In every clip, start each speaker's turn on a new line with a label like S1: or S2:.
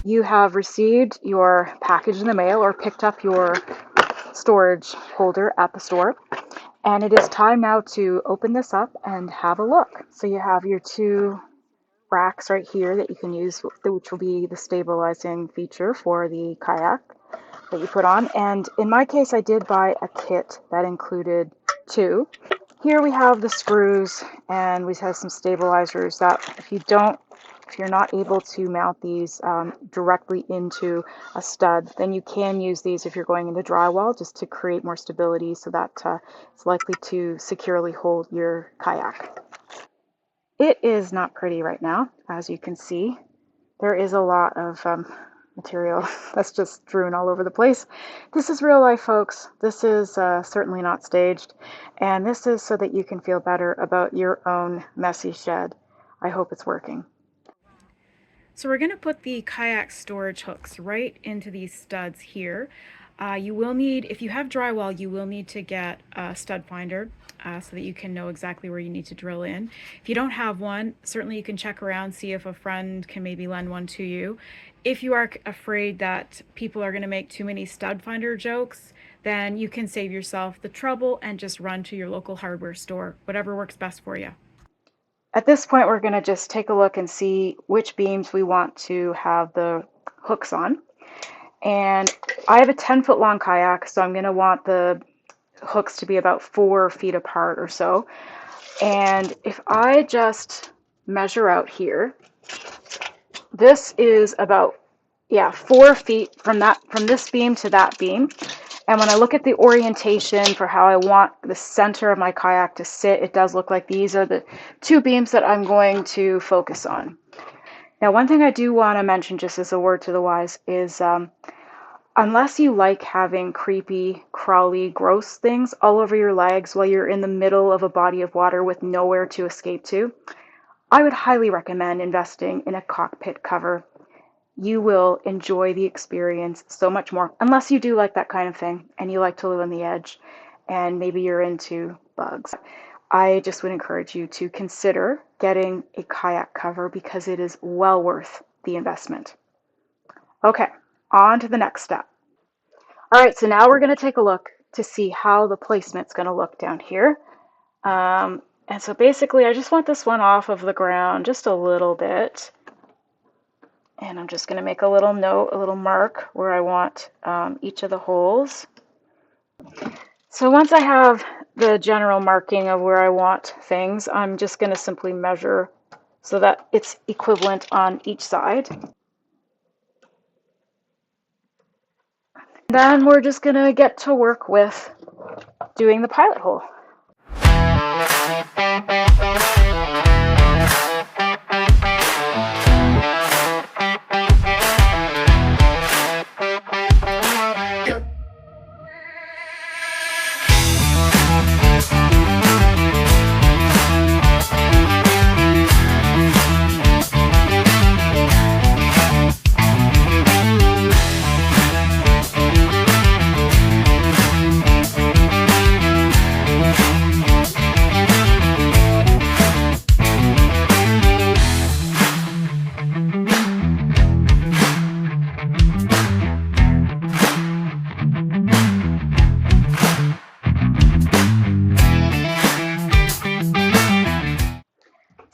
S1: You have received your package in the mail or picked up your storage holder at the store. And it is time now to open this up and have a look. So you have your two racks right here that you can use, which will be the stabilizing feature for the kayak that you put on. And in my case, I did buy a kit that included two. Here we have the screws, and we have some stabilizers that if you're not able to mount these directly into a stud, then you can use these if you're going into drywall just to create more stability so that it's likely to securely hold your kayak. It is not pretty right now, as you can see. There is a lot of material that's just strewn all over the place. This is real life, folks. This is certainly not staged, and this is so that you can feel better about your own messy shed. I hope it's working. So we're going to put the kayak storage hooks right into these studs here. You will need, if you have drywall, you will need to get a stud finder so that you can know exactly where you need to drill in. If you don't have one, certainly you can check around, see if a friend can maybe lend one to you. If you are afraid that people are going to make too many stud finder jokes, then you can save yourself the trouble and just run to your local hardware store, whatever works best for you. At this point, we're going to just take a look and see which beams we want to have the hooks on. And I have a 10-foot long kayak, so I'm going to want the hooks to be about 4 feet apart or so. And if I just measure out here, this is about 4 feet from this beam to that beam. And when I look at the orientation for how I want the center of my kayak to sit, it does look like these are the two beams that I'm going to focus on. Now, one thing I do want to mention, just as a word to the wise, is unless you like having creepy, crawly, gross things all over your legs while you're in the middle of a body of water with nowhere to escape to, I would highly recommend investing in a cockpit cover. You will enjoy the experience so much more, unless you do like that kind of thing and you like to live on the edge and maybe you're into bugs. I just would encourage you to consider getting a kayak cover because it is well worth the investment. Okay, on to the next step. All right, so now we're going to take a look to see how the placement's going to look down here. And so basically, I just want this one off of the ground just a little bit. And I'm just going to make a little note, a little mark where I want each of the holes. So once I have the general marking of where I want things, I'm just going to simply measure so that it's equivalent on each side. Then we're just going to get to work with doing the pilot hole.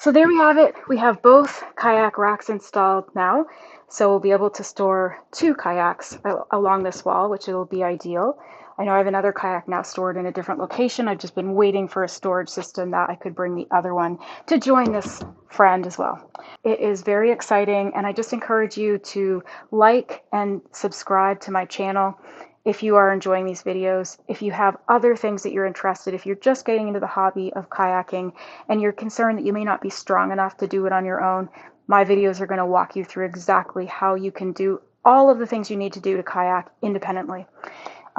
S1: So there we have it. We have both kayak racks installed now. So we'll be able to store 2 kayaks along this wall, which will be ideal. I know I have another kayak now stored in a different location. I've just been waiting for a storage system that I could bring the other one to join this friend as well. It is very exciting, and I just encourage you to like and subscribe to my channel if you are enjoying these videos. If you have other things that you're interested, if you're just getting into the hobby of kayaking and you're concerned that you may not be strong enough to do it on your own, my videos are going to walk you through exactly how you can do all of the things you need to do to kayak independently.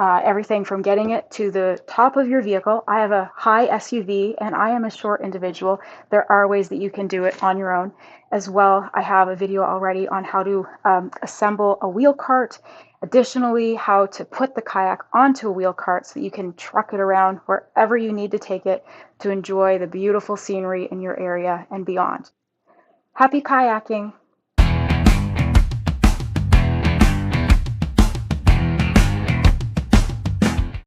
S1: Everything from getting it to the top of your vehicle. I have a high SUV and I am a short individual. There are ways that you can do it on your own. As well, I have a video already on how to assemble a wheel cart. Additionally, how to put the kayak onto a wheel cart so that you can truck it around wherever you need to take it to enjoy the beautiful scenery in your area and beyond. Happy kayaking!